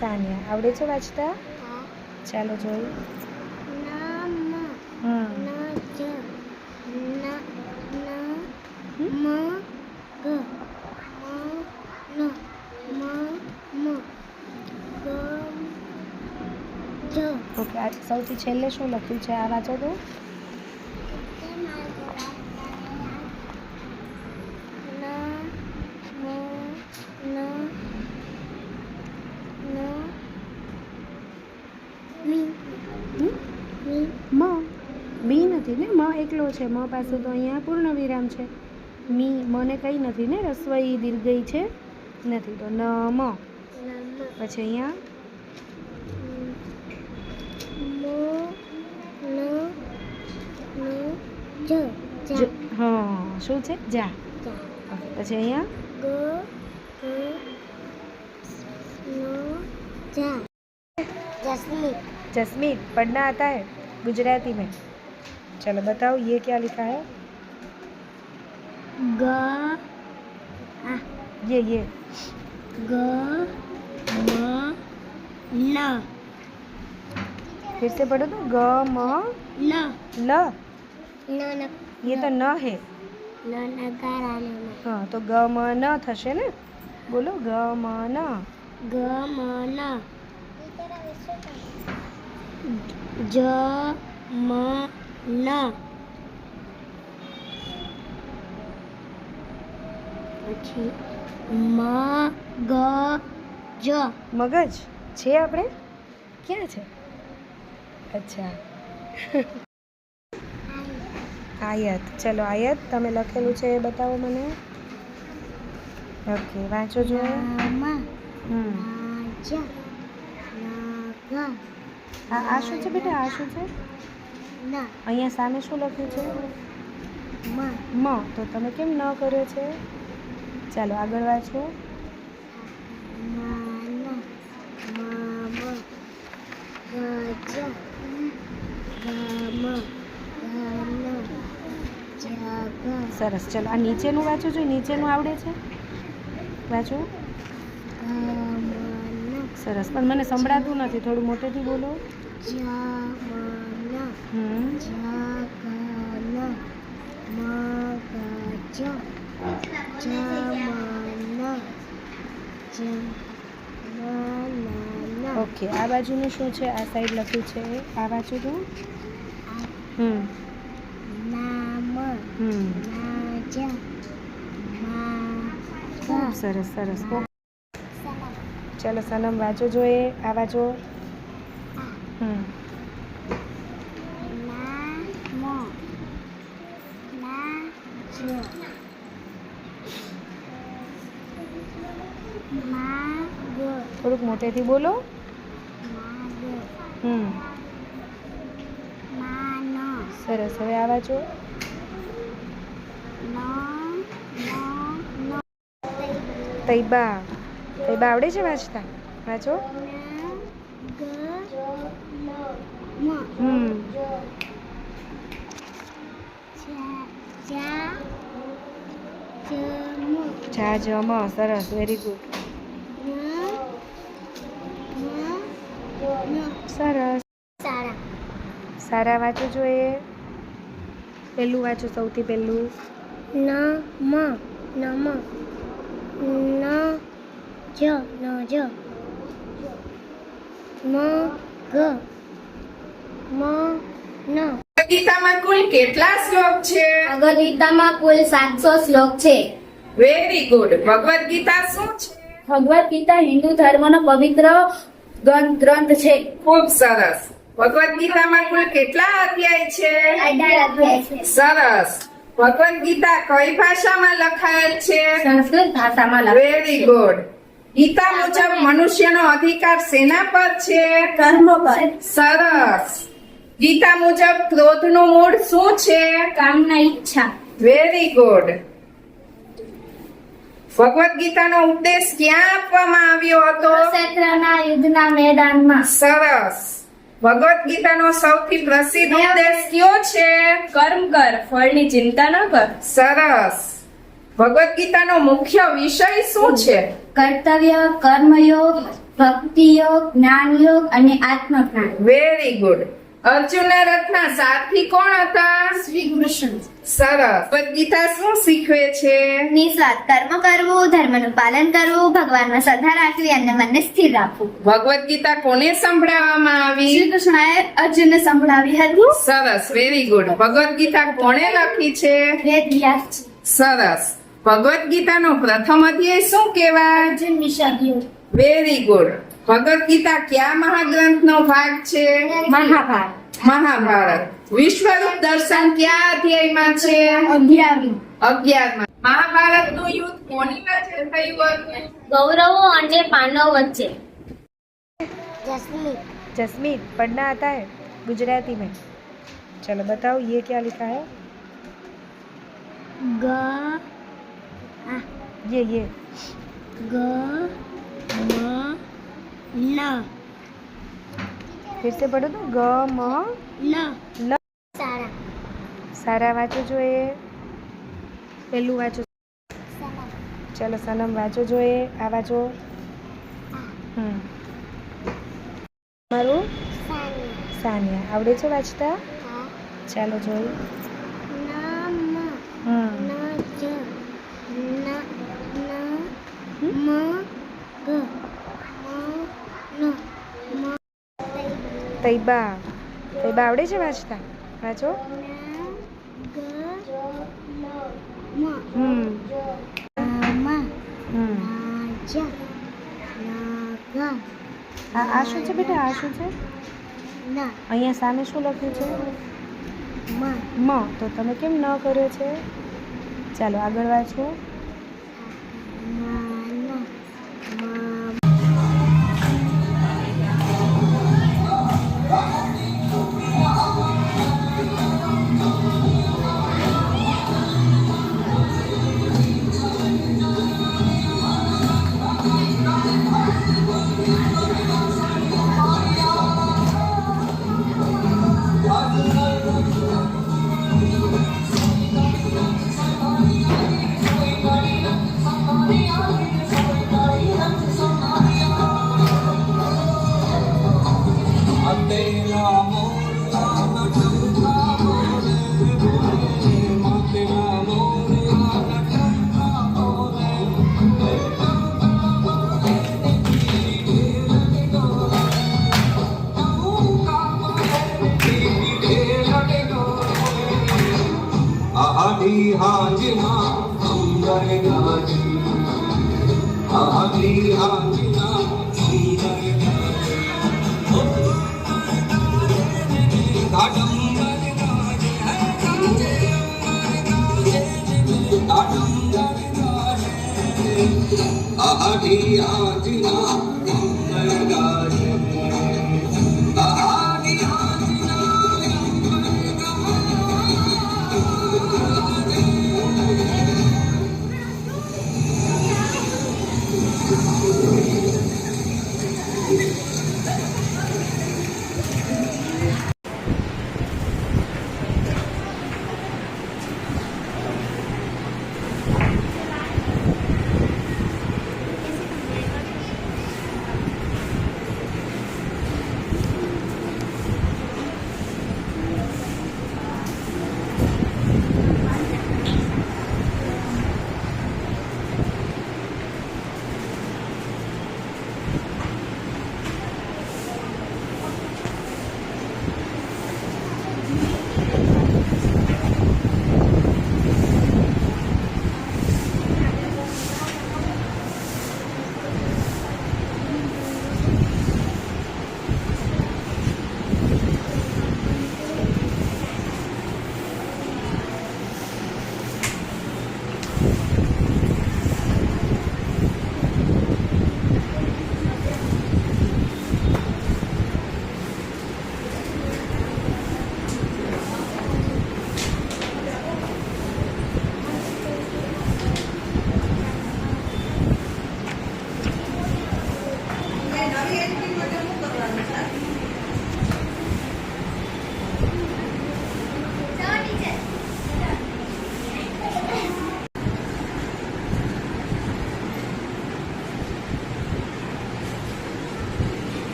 સાનિયા આવડે છે વાંચતા? ચાલો જોયું. ઓકે, આ સૌથી છેલ્લે શું લખ્યું છે? આ વાંચો તો. બી નથી ને, મ એકલો છે. મ પાસે તો અહીંયા પૂર્ણ વિરામ છે. મી મને કંઈ નથી ને, રસ્વઈ દીર્ઘઈ છે નથી, તો ન મ. પછી અહીંયા હા, શું છે? જા. પછી અહીંયા जसमीत पढ़ना आता है गुजराती में? चलो बताओ ये क्या लिखा है? ग ये ग म न. फिर से पढ़ो तो ग म न ल. न ये तो न है. न नकार आने में. हाँ, तो ग म न थशे ने. बोलो ग म न. ग म न. ज म न. પછી મ ગ જ. મગજ છે આપણે? ક્યાં છે? અચ્છા. આયત. ચલો આયત તમે લખેલું છે એ બતાવો મને. ઓકે, વાંચો જો. આ શું છે બેટા? આ શું છે? અહીંયા સામે શું લખ્યું છે? મ. તો તમે કેમ ન કર્યો છે? ચાલો આગળ વાંચો. સરસ. ચાલો આ નીચેનું વાંચો છો. નીચેનું આવડે છે? વાંચો. સરસ, પણ મને સંભળાતું નથી, થોડું મોટેથી બોલો. ઓકે, આ બાજુનું શું છે? આ સાઈડ લખ્યું છે, આ વાંચો તો. સરસ સરસ. ચલો સનમ વાંચો જોઈએ. આ વાંચો. થોડુંક મોટેથી બોલો. સરસ. હવે આ વાંચો. તૈબા. તૈબા આવડે છે વાંચતા? વાંચો. જા જમ. સરસ. Very good. સરસ. સારા વાંચો જોઈએ. પહેલું વાંચો, સૌથી પહેલું. નમ. ન જ મ ગ મ ન. ગીતામાં કુલ કેટલા શ્લોક છે? ભગવદ ગીતામાં કુલ 700 શ્લોક છે. Very good. ભગવદ ગીતા શું છે? ભગવદ ગીતા હિન્દુ ધર્મનો પવિત્ર ગ્રંથ છે. ખૂબ સરસ. ભગવદ ગીતામાં કુલ કેટલા અધ્યાય છે? 18 અધ્યાય છે. સરસ. ભગવદ ગીતા કઈ ભાષામાં લખાયેલ છે? સંસ્કૃત ભાષામાં વેરી ગુડ. ગીતા મુજબ મનુષ્યનો અધિકાર શેના પર છે? કર્મ પર. સરસ. ગીતા મુજબ ક્રોધનું મૂળ શું છે? કામના ઈચ્છા. Very good. ભગવદ ગીતાનો ઉપદેશ ક્યાં આપવામાં આવ્યો હતો? ક્ષેત્રના યુદ્ધના મેદાનમાં. સરસ. ભગવદ ગીતાનો સૌથી પ્રસિદ્ધ ઉપદેશ કયો છે? કર્મ કર, ફળની ચિંતા ન કર. સરસ. ભગવદ ગીતાનો મુખ્ય વિષય શું છે? કર્તવ્ય, કર્મયોગ, ભક્તિ યોગ, જ્ઞાન યોગ અને આત્મજ્ઞાન. Very good. અર્જુનના રથના સારથી કોણ હતા? શ્રી કૃષ્ણ. સરસ. ભગવદ ગીતા શું શીખવે છે? નિસ્વાર્થ કર્મ કરવું, ધર્મનું પાલન કરવું, ભગવાનમાં શ્રદ્ધા રાખવી અને મનને સ્થિર રાખવું. ભગવદ ગીતા કોને સંભળાવવામાં આવી? શ્રી કૃષ્ણએ અર્જુનને સંભળાવી હતી. સરસ. Very good. ભગવદ ગીતા કોણે લખી છે? વેદ વ્યાસ. સરસ. ભગવદ ગીતાનો પ્રથમ અધ્યાય શું કહેવાય? અર્જુન વિષાદ્યો. Very good. ભગવદ ગીતા કયા મહાગ્રંથનો ભાગ છે? મહાભારત. મહાભારત. વિશ્વરૂપ દર્શન કયા અધ્યાયમાં છે? 11માં. મહાભારતનું યુદ્ધ કોની વચ્ચે થયું હતું? ગૌરવો અને પાંડવો વચ્ચે. जसमीत पढ़ना आता है गुजराती में? चलो बताओ ये क्या लिखा है? ग ये ग म न फिर से पढ़ो तो ग म न. न. સારા. સારા વાંચો જોઈએ. પહેલું વાંચો. ચલો સનમ વાંચો જોઈએ. આ વાંચો. મારું સાનિયા આવડે છે વાંચતા? ચાલો જોઈએ. તૈબા. તૈબા આવડે છે વાંચતા? વાંચો. આ શું છે બેટા? આ શું છે? અહીંયા સામે શું લખ્યું છે? મ. તો તમે કેમ ન કર્યો છે? ચાલો આગળ વાંચો.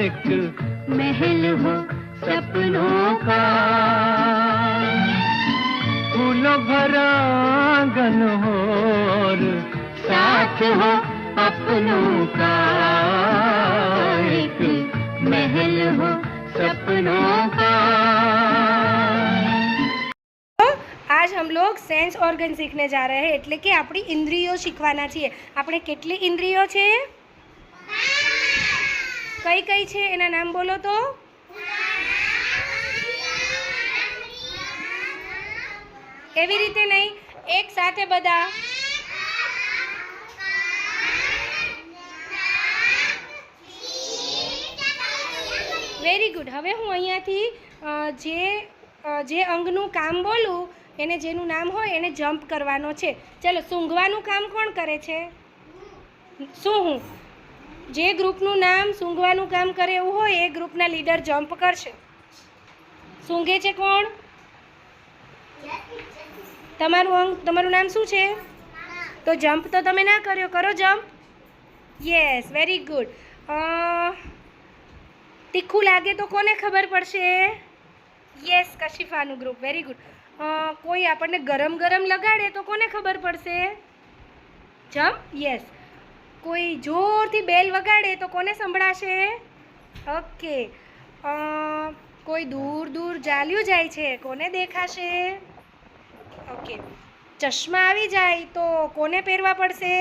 एक महल हो सपनों का, फूलों भरा आंगन हो और साथ हो अपनों का, एक महल हो सपनों का। आज हम लोग सेंस ऑर्गन सीखने जा रहे हैं, એટલે કે આપણી ઇન્દ્રિયો શીખવાના છીએ. આપણે કેટલી ઇન્દ્રિયો છે? કઈ કઈ છે એના નામ બોલો તો. એવી રીતે નહીં, એક સાથે બધા. Very good. હવે હું અહીંયાથી જે અંગનું કામ બોલું એને જેનું નામ હોય એને જમ્પ કરવાનો છે. ચાલો, સૂંઘવાનું કામ કોણ કરે છે? શું હું જે ગ્રુપનું નામ સૂંઘવાનું કામ કરે એવું હોય એ ગ્રુપના લીડર જમ્પ કરશે. સૂંઘે છે કોણ? તમારું નામ શું છે? તો જમ્પ તો તમે ના કર્યો, કરો જમ્પ. Yes, very good. તીખું લાગે તો કોને ખબર પડશે? યસ, કશિફાનું ગ્રુપ. Very good. કોઈ આપણને ગરમ લગાડે તો કોને ખબર પડશે? જમ્પ. યસ. કોઈ જોરથી બેલ વગાડે તો કોને સંભળાશે? ઓકે. કોઈ દૂર ચાલ્યું જાય છે, કોને દેખાશે? ઓકે. ચશ્મા આવી જાય તો કોને પહેરવા પડશે?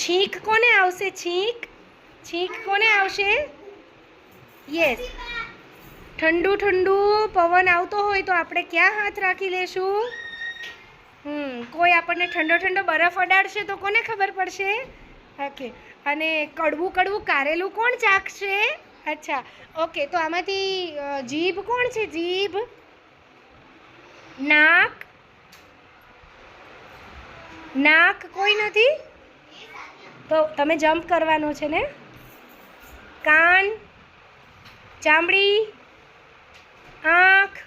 છીંક કોને આવશે? છીંક કોને આવશે? યસ. ઠંડુ પવન આવતો હોય તો આપણે ક્યાં હાથ રાખી લેશું? કોઈ આપણને ઠંડો બરફ અડાડશે તો કોને ખબર પડશે? ઓકે. અને કડવું કારેલું કોણ ચાખશે? અચ્છા, ઓકે. તો આમાંથી જીભ કોણ છે? જીભ. નાક કોઈ નથી તો તમે જમ્પ કરવાનો છે ને. કાન, ચામડી, આંખ,